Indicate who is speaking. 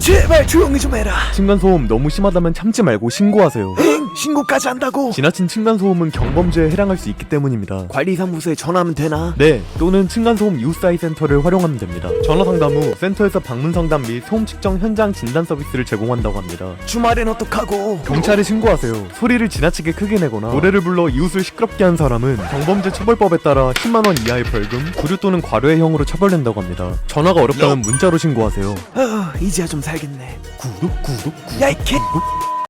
Speaker 1: 제발 조용히 좀 해라.
Speaker 2: 층간소음 너무 심하다면 참지 말고 신고하세요.
Speaker 1: 엥? 신고까지 한다고?
Speaker 2: 지나친 층간소음은 경범죄에 해당할 수 있기 때문입니다.
Speaker 1: 관리사무소에 전화하면 되나?
Speaker 2: 네, 또는 층간소음 이웃사이 센터를 활용하면 됩니다. 전화 상담 후 센터에서 방문 상담 및 소음 측정 현장 진단 서비스를 제공한다고 합니다.
Speaker 1: 주말엔 어떡하고?
Speaker 2: 경찰에 신고하세요. 소리를 지나치게 크게 내거나 노래를 불러 이웃을 시끄럽게 한 사람은 경범죄 처벌법에 따라 10만원 이하의 벌금, 구류 또는 과료의 형으로 처벌된다고 합니다. 전화가 어렵다면 문자로 신고하세요.
Speaker 1: 이제야 좀 살겠네.
Speaker 2: 구독.
Speaker 1: 야, 이 개.